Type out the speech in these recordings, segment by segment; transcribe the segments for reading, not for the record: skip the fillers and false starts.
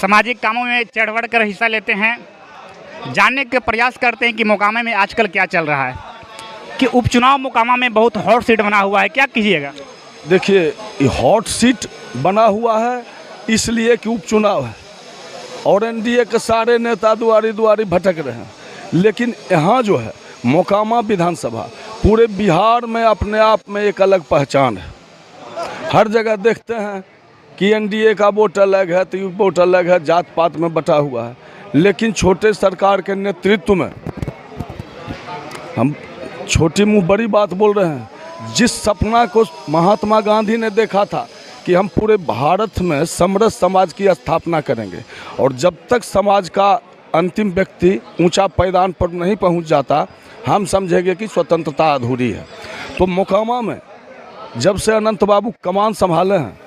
सामाजिक कामों में चढ़ बढ़ कर हिस्सा लेते हैं। जानने के प्रयास करते हैं कि मोकामा में आजकल क्या चल रहा है, कि उपचुनाव मोकामा में बहुत हॉट सीट बना हुआ है, क्या कीजिएगा? देखिए, ये हॉट सीट बना हुआ है इसलिए कि उपचुनाव है और एनडीए के सारे नेता दुआरी दुआरी भटक रहे हैं। लेकिन यहाँ जो है मोकामा विधानसभा पूरे बिहार में अपने आप में एक अलग पहचान है। हर जगह देखते हैं कि एनडीए का वोट अलग है तो वोट अलग है, जात पात में बटा हुआ है। लेकिन छोटे सरकार के नेतृत्व में हम छोटी मुँह बड़ी बात बोल रहे हैं। जिस सपना को महात्मा गांधी ने देखा था कि हम पूरे भारत में समरस समाज की स्थापना करेंगे, और जब तक समाज का अंतिम व्यक्ति ऊंचा पायदान पर नहीं पहुंच जाता, हम समझेंगे कि स्वतंत्रता अधूरी है। तो मोकामा में जब से अनंत बाबू कमान संभाले हैं,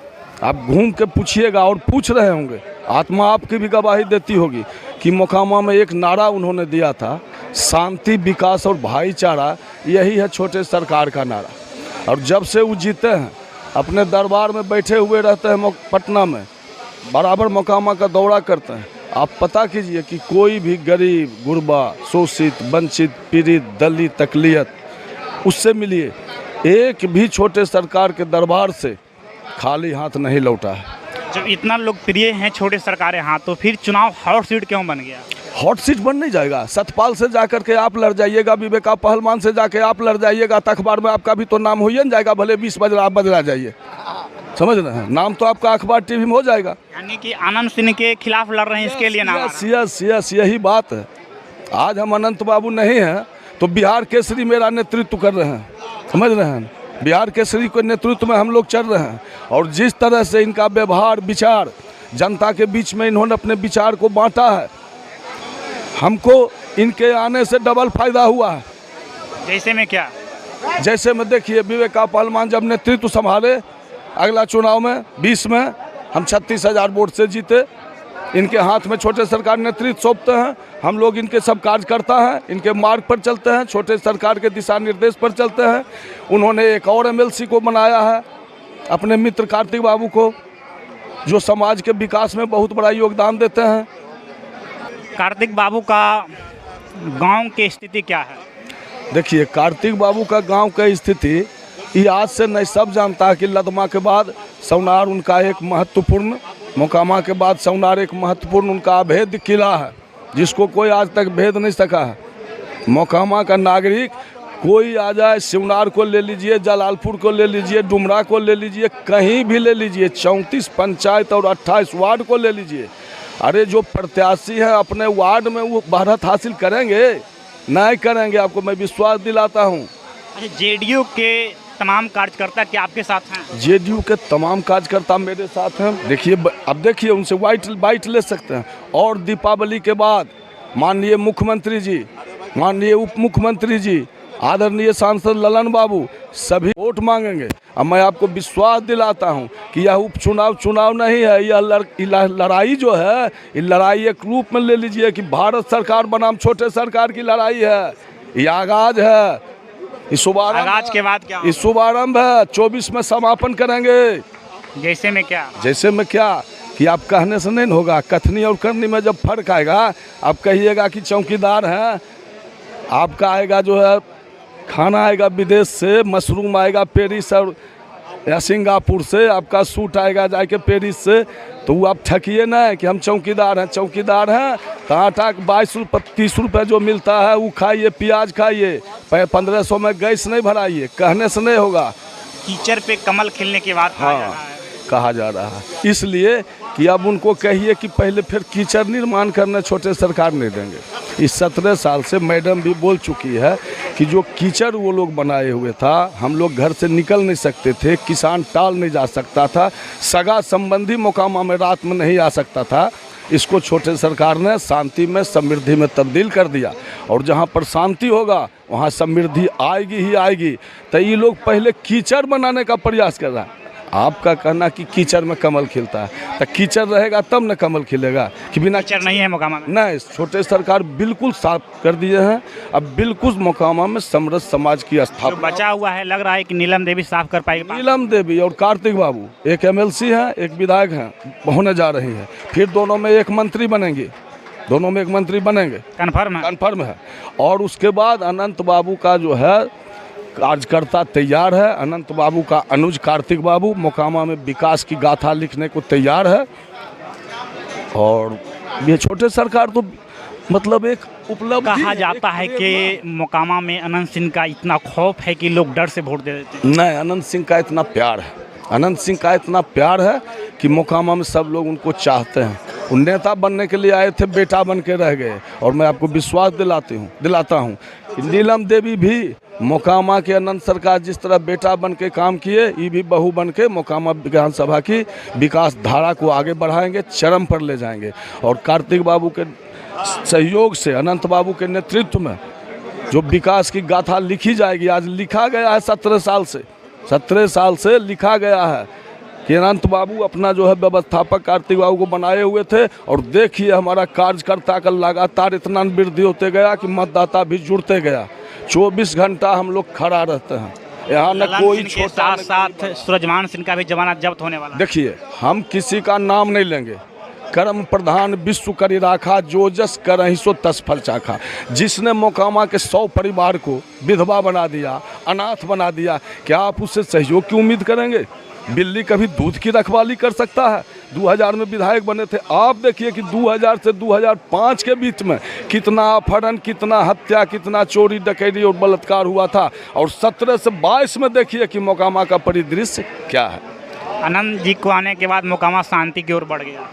आप घूम के पूछिएगा और पूछ रहे होंगे, आत्मा आपकी भी गवाही देती होगी कि मोकामा में एक नारा उन्होंने दिया था, शांति, विकास और भाईचारा। यही है छोटे सरकार का नारा। और जब से वो जीते हैं, अपने दरबार में बैठे हुए रहते हैं पटना में, बराबर मोकामा का दौरा करते हैं। आप पता कीजिए कि कोई भी गरीब, गुरबा, शोषित, वंचित, पीड़ित, दलित, अक़लियत, उससे मिलिए, एक भी छोटे सरकार के दरबार से खाली हाथ नहीं लौटा है। जब इतना लोकप्रिय हैं छोटे सरकारें, हाँ, तो फिर चुनाव हॉट सीट क्यों बन गया? हॉट सीट बन नहीं जाएगा। सतपाल से जाकर के आप लड़ जाइएगा, विवेका पहलवान से जाके आप लड़ जाइएगा, तो अखबार में आपका भी तो नाम हो ही न जाएगा। भले 20 बजे आप बदला जाइए, समझ रहे हैं, नाम तो आपका अखबार टीवी में हो जाएगा। यानी कि आनंद सिंह के खिलाफ लड़ रहे हैं, इसके लिए नाम। यस, यही बात है। आज हम अनंत बाबू नहीं हैं तो बिहार केसरी मेरा नेतृत्व कर रहे हैं, समझ रहे हैं। बिहार केसरी के नेतृत्व में हम लोग चल रहे हैं। और जिस तरह से इनका व्यवहार, विचार जनता के बीच में इन्होंने अपने विचार को बांटा है, हमको इनके आने से डबल फायदा हुआ है। जैसे में क्या? जैसे में देखिए, विवेका पहलवान जब नेतृत्व संभाले, अगला चुनाव में 20 में हम 36,000 वोट से जीते। इनके हाथ में छोटे सरकार नेतृत्व सौंपते हैं, हम लोग इनके सब कार्यकर्ता हैं, इनके मार्ग पर चलते हैं, छोटे सरकार के दिशा निर्देश पर चलते हैं। उन्होंने एक और एमएलसी को बनाया है, अपने मित्र कार्तिक बाबू को, जो समाज के विकास में बहुत बड़ा योगदान देते हैं। कार्तिक बाबू का गांव की स्थिति क्या है? देखिए, कार्तिक बाबू का गांव की स्थिति ये आज से नहीं सब जानता है कि लदमा के बाद सौनार उनका एक महत्वपूर्ण, मोकामा के बाद सौनार एक महत्वपूर्ण उनका अभेद्य किला है, जिसको कोई आज तक भेद नहीं सका है। मोकामा का नागरिक कोई आ जाए, शिवनार को ले लीजिए, जलालपुर को ले लीजिए, डुमरा को ले लीजिए, कहीं भी ले लीजिए, 34 पंचायत और 28 वार्ड को ले लीजिए, अरे जो प्रत्याशी हैं अपने वार्ड में वो बढ़त हासिल करेंगे? नहीं करेंगे, आपको मैं विश्वास दिलाता हूँ। अच्छा, जेडीयू के तमाम कार्यकर्ता क्या आपके साथ हैं? जेडीयू के तमाम कार्यकर्ता मेरे साथ हैं। देखिए, अब देखिए, उनसे बाइट ले सकते हैं। और दीपावली के बाद माननीय मुख्यमंत्री जी, माननीय उप मुख्यमंत्री जी, आदरणीय सांसद ललन बाबू सभी वोट मांगेंगे। अब मैं आपको विश्वास दिलाता हूं कि यह उपचुनाव चुनाव नहीं है, यह लड़ाई जो है, ये लड़ाई एक रूप में ले लीजिए कि भारत सरकार बनाम छोटे सरकार की लड़ाई है। यह आगाज है, इस आगाज के बाद क्या? इस शुभारंभ है, 24 में समापन करेंगे। जैसे में क्या? जैसे में क्या कि आप कहने से नहीं होगा, कथनी और करनी में जब फर्क आएगा, आप कहिएगा कि चौकीदार हैं, आपका आएगा जो है खाना आएगा विदेश से, मशरूम आएगा पेरिस और या सिंगापुर से, आपका सूट आएगा जाके पेरिस से, तो वो आप ठकिए ना कि हम चौकीदार हैं। चौकीदार हैं तो आटा 22 रुपये 30 रुपये जो मिलता है वो खाइए, प्याज खाइए, 1500 में गैस नहीं भराइए, कहने से नहीं होगा। कीचड़ पे कमल खिलने के बाद कहा जा रहा है, इसलिए कि अब उनको कहिए कि पहले फिर कीचड़ निर्माण करने छोटे सरकार नहीं देंगे। इस 17 साल से मैडम भी बोल चुकी है कि जो कीचड़ वो लोग बनाए हुए था, हम लोग घर से निकल नहीं सकते थे, किसान टाल नहीं जा सकता था, सगा संबंधी मोकामा में रात में नहीं आ सकता था, इसको छोटे सरकार ने शांति में, समृद्धि में तब्दील कर दिया। और जहाँ पर शांति होगा वहाँ समृद्धि आएगी ही आएगी। तो ये लोग पहले कीचड़ बनाने का प्रयास कर रहा है। आपका कहना कि कीचड़ में कमल खिलता है, तो कीचड़ रहेगा तब न कमल खिलेगा कि बिना कीचड़ नहीं है मोकामा में। नहीं, छोटे सरकार बिल्कुल साफ कर दिए हैं। अब बिल्कुल मोकामा में समरस समाज की जो स्थापना। बचा हुआ है लग रहा है कि नीलम देवी साफ कर पाएगी। नीलम देवी और कार्तिक बाबू एक एमएलसी हैं, एक विधायक हैं, होने जा रही हैं। फिर दोनों में एक मंत्री बनेंगे, दोनों में एक मंत्री बनेंगे, कन्फर्म है। कन्फर्म है। और उसके बाद अनंत बाबू का जो है कार्यकर्ता तैयार है। अनंत बाबू का अनुज कार्तिक बाबू मोकामा में विकास की गाथा लिखने को तैयार है। और ये छोटे सरकार तो मतलब एक उपलब्धि कहा जाता है कि मोकामा में अनंत सिंह का इतना खौफ है कि लोग डर से वोट दे देते हैं। नहीं, अनंत सिंह का इतना प्यार है, अनंत सिंह का इतना प्यार है कि मोकामा में सब लोग उनको चाहते हैं। वो नेता बनने के लिए आए थे, बेटा बन के रह गए। और मैं आपको विश्वास दिलाता हूँ कि नीलम देवी भी मोकामा के अनंत सरकार जिस तरह बेटा बन के काम किए, ये भी बहू बन के मोकामा विधानसभा की विकास धारा को आगे बढ़ाएंगे, चरम पर ले जाएंगे। और कार्तिक बाबू के सहयोग से, अनंत बाबू के नेतृत्व में जो विकास की गाथा लिखी जाएगी, आज लिखा गया है 17 साल से लिखा गया है कि अनंत बाबू अपना जो है व्यवस्थापक कार्तिक बाबू को बनाए हुए थे। और देखिए हमारा कार्यकर्ता का लगातार इतना वृद्धि होते गया कि मतदाता भी जुड़ते गया। 24 घंटा हम लोग खड़ा रहते हैं यहाँ, न कोई के साथ साथ सूरजमान सिंह का भी जमानत जब्त होने वाला। देखिए, हम किसी का नाम नहीं लेंगे। कर्म प्रधान विश्व करी राखा, जो जस करहि सो तस फल चाखा। जिसने मोकामा के 100 परिवार को विधवा बना दिया, अनाथ बना दिया, क्या आप उससे सहयोग की उम्मीद करेंगे? बिल्ली कभी दूध की रखवाली कर सकता है? 2000 में विधायक बने थे। आप देखिए कि 2000 से 2005 के बीच में कितना अपहरण, कितना हत्या, कितना चोरी डकैती और बलात्कार हुआ था। और 17 से 22 में देखिए कि मोकामा का परिदृश्य क्या है। अनंत जी को आने के बाद मोकामा शांति की ओर बढ़ गया।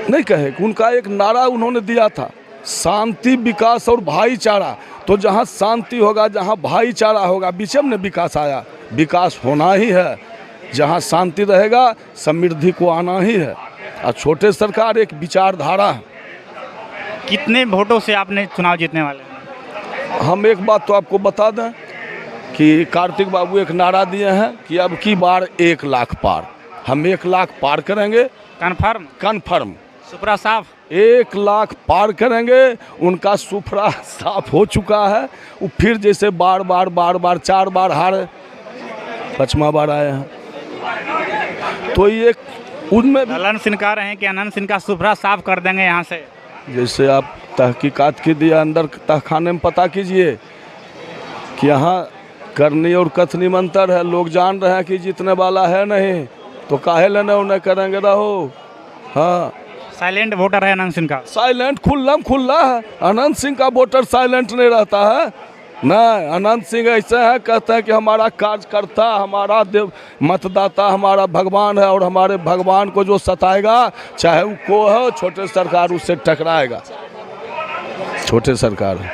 नहीं कहे कि उनका एक नारा उन्होंने दिया था, शांति, विकास और भाईचारा। तो जहाँ शांति होगा, जहाँ भाईचारा होगा, बीच में विकास आया। विकास होना ही है, जहाँ शांति रहेगा समृद्धि को आना ही है। और छोटे सरकार एक विचारधारा है। कितने वोटों से आपने चुनाव जीतने वाले हैं? हम एक बात तो आपको बता दें कि कार्तिक बाबू एक नारा दिए हैं कि अब की बार 1 लाख पार। हम 1 लाख पार करेंगे, कन्फर्म। सुपरा साफ 1 लाख पार करेंगे। उनका सुपरा साफ हो चुका है। वो फिर जैसे बार बार 4 बार हारे, 5वां बार आए हैं। तो ये उनमें अनंत सिंह कह रहे हैं कि अनंत सिंह का सुपरा साफ कर देंगे यहाँ से। जैसे आप तहकीकात कीजिए, अंदर तहखाने में पता कीजिए कि यहाँ करनी और कथनी में अंतर है। लोग जान रहे हैं कि जीतने वाला है नहीं, तो काहे लेने उन्हें करेंगे रहो। हाँ, साइलेंट वोटर है अनंत सिंह का। साइलेंट खुला है। अनंत सिंह का वोटर साइलेंट नहीं रहता है। नहीं, अनंत सिंह ऐसे हैं, कहते हैं कि हमारा कार्यकर्ता, हमारा देव मतदाता हमारा भगवान है। और हमारे भगवान को जो सताएगा, चाहे वो को हो, छोटे सरकार उससे टकराएगा। छोटे सरकार।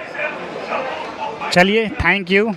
चलिए, थैंक यू।